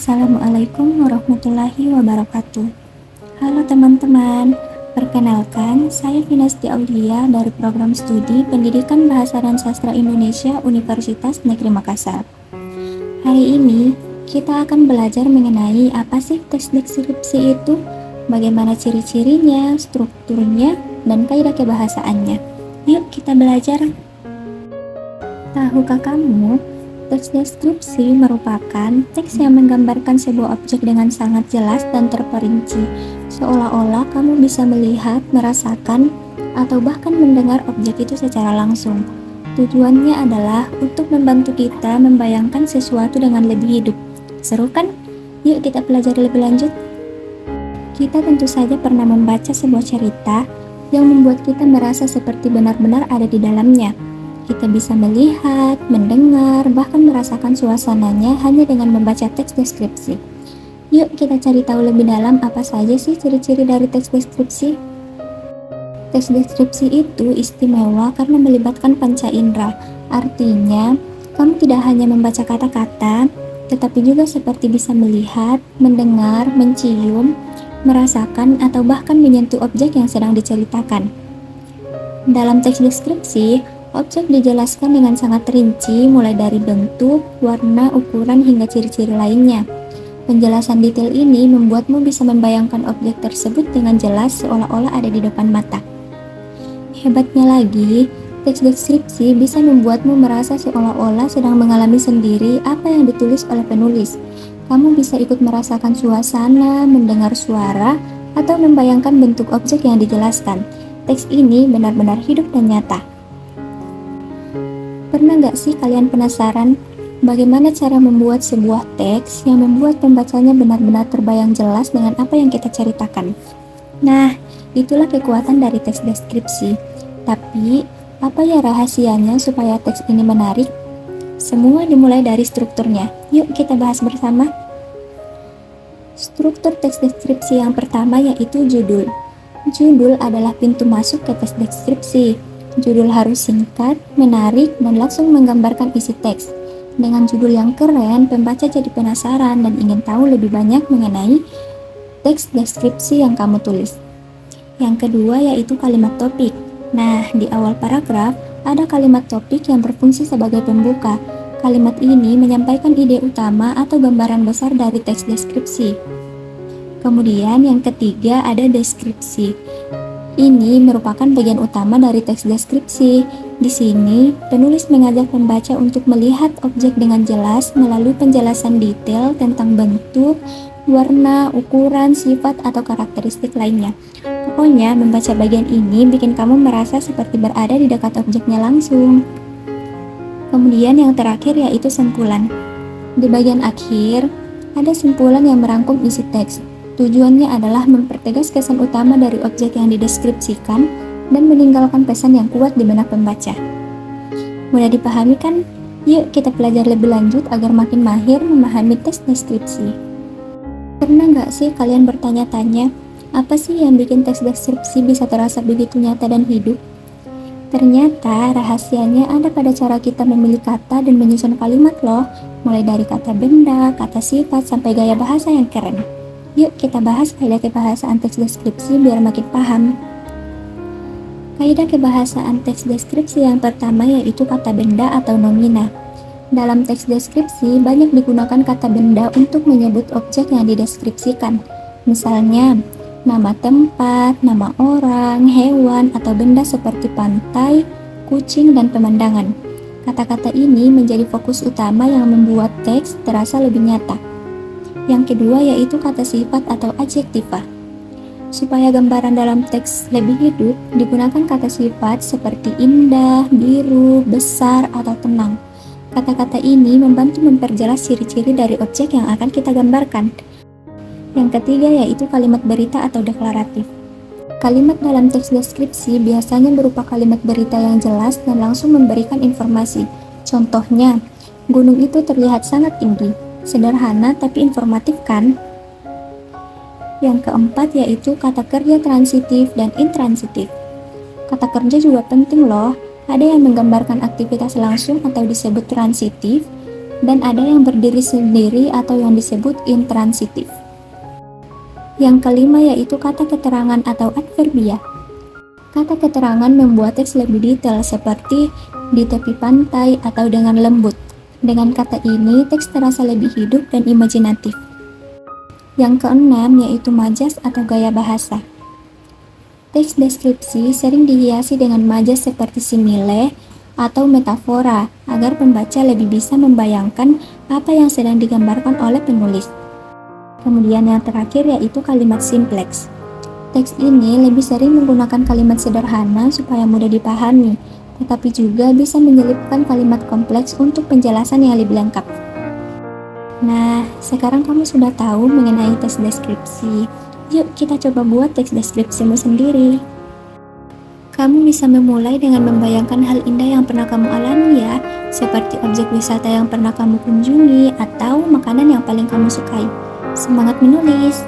Assalamualaikum warahmatullahi wabarakatuh. Halo teman-teman, perkenalkan saya Finasti Aulia dari program studi Pendidikan Bahasa dan Sastra Indonesia Universitas Negeri Makassar. Hari ini kita akan belajar mengenai apa sih teks deskripsi itu, bagaimana ciri-cirinya, strukturnya, dan kaidah kebahasaannya. Yuk kita belajar. Tahukah kamu, teks deskripsi merupakan teks yang menggambarkan sebuah objek dengan sangat jelas dan terperinci, seolah-olah kamu bisa melihat, merasakan, atau bahkan mendengar objek itu secara langsung. Tujuannya adalah untuk membantu kita membayangkan sesuatu dengan lebih hidup. Seru kan? Yuk kita pelajari lebih lanjut. Kita tentu saja pernah membaca sebuah cerita yang membuat kita merasa seperti benar-benar ada di dalamnya. Kita bisa melihat, mendengar, bahkan merasakan suasananya hanya dengan membaca teks deskripsi. Yuk kita cari tahu lebih dalam apa saja sih ciri-ciri dari teks deskripsi. Teks deskripsi itu istimewa karena melibatkan panca indera. Artinya, kamu tidak hanya membaca kata-kata, tetapi juga seperti bisa melihat, mendengar, mencium, merasakan, atau bahkan menyentuh objek yang sedang diceritakan. Dalam teks deskripsi, objek dijelaskan dengan sangat rinci, mulai dari bentuk, warna, ukuran, hingga ciri-ciri lainnya. Penjelasan detail ini membuatmu bisa membayangkan objek tersebut dengan jelas seolah-olah ada di depan mata. Hebatnya lagi, teks deskripsi bisa membuatmu merasa seolah-olah sedang mengalami sendiri apa yang ditulis oleh penulis. Kamu bisa ikut merasakan suasana, mendengar suara, atau membayangkan bentuk objek yang dijelaskan. Teks ini benar-benar hidup dan nyata. Pernah gak sih kalian penasaran bagaimana cara membuat sebuah teks yang membuat pembacanya benar-benar terbayang jelas dengan apa yang kita ceritakan? Nah, itulah kekuatan dari teks deskripsi. Tapi, apa ya rahasianya supaya teks ini menarik? Semua dimulai dari strukturnya. Yuk kita bahas bersama. Struktur teks deskripsi yang pertama yaitu judul. Judul adalah pintu masuk ke teks deskripsi. Judul harus singkat, menarik, dan langsung menggambarkan isi teks. Dengan judul yang keren, pembaca jadi penasaran dan ingin tahu lebih banyak mengenai teks deskripsi yang kamu tulis. Yang kedua yaitu kalimat topik. Nah, di awal paragraf, ada kalimat topik yang berfungsi sebagai pembuka. Kalimat ini menyampaikan ide utama atau gambaran besar dari teks deskripsi. Kemudian yang ketiga ada deskripsi. Ini merupakan bagian utama dari teks deskripsi. Di sini, penulis mengajak pembaca untuk melihat objek dengan jelas melalui penjelasan detail tentang bentuk, warna, ukuran, sifat, atau karakteristik lainnya. Pokoknya, membaca bagian ini bikin kamu merasa seperti berada di dekat objeknya langsung. Kemudian yang terakhir yaitu simpulan. Di bagian akhir, ada simpulan yang merangkum isi teks. Tujuannya adalah mempertegas kesan utama dari objek yang dideskripsikan dan meninggalkan pesan yang kuat di benak pembaca. Mudah dipahami kan? Yuk kita pelajari lebih lanjut agar makin mahir memahami teks deskripsi. Pernah nggak sih kalian bertanya-tanya, apa sih yang bikin teks deskripsi bisa terasa begitu nyata dan hidup? Ternyata rahasianya ada pada cara kita memilih kata dan menyusun kalimat loh, mulai dari kata benda, kata sifat, sampai gaya bahasa yang keren. Yuk kita bahas kaidah kebahasaan teks deskripsi biar makin paham. Kaidah kebahasaan teks deskripsi yang pertama yaitu kata benda atau nomina. Dalam teks deskripsi banyak digunakan kata benda untuk menyebut objek yang dideskripsikan. Misalnya, nama tempat, nama orang, hewan, atau benda seperti pantai, kucing, dan pemandangan. Kata-kata ini menjadi fokus utama yang membuat teks terasa lebih nyata. Yang kedua yaitu kata sifat atau adjektiva. Supaya gambaran dalam teks lebih hidup, digunakan kata sifat seperti indah, biru, besar, atau tenang. Kata-kata ini membantu memperjelas ciri-ciri dari objek yang akan kita gambarkan. Yang ketiga yaitu kalimat berita atau deklaratif. Kalimat dalam teks deskripsi biasanya berupa kalimat berita yang jelas dan langsung memberikan informasi. Contohnya, gunung itu terlihat sangat tinggi. Sederhana tapi informatif kan? Yang keempat yaitu kata kerja transitif dan intransitif. Kata kerja juga penting loh. Ada yang menggambarkan aktivitas langsung atau disebut transitif, dan ada yang berdiri sendiri atau yang disebut intransitif. Yang kelima yaitu kata keterangan atau adverbia. Kata keterangan membuat teks lebih detail seperti di tepi pantai atau dengan lembut. Dengan kata ini, teks terasa lebih hidup dan imajinatif. Yang keenam yaitu majas atau gaya bahasa. Teks deskripsi sering dihiasi dengan majas seperti simile atau metafora agar pembaca lebih bisa membayangkan apa yang sedang digambarkan oleh penulis. Kemudian yang terakhir yaitu kalimat simplex. Teks ini lebih sering menggunakan kalimat sederhana supaya mudah dipahami, tetapi juga bisa menyelipkan kalimat kompleks untuk penjelasan yang lebih lengkap. Nah, sekarang kamu sudah tahu mengenai teks deskripsi. Yuk kita coba buat teks deskripsimu sendiri. Kamu bisa memulai dengan membayangkan hal indah yang pernah kamu alami ya, seperti objek wisata yang pernah kamu kunjungi atau makanan yang paling kamu sukai. Semangat menulis!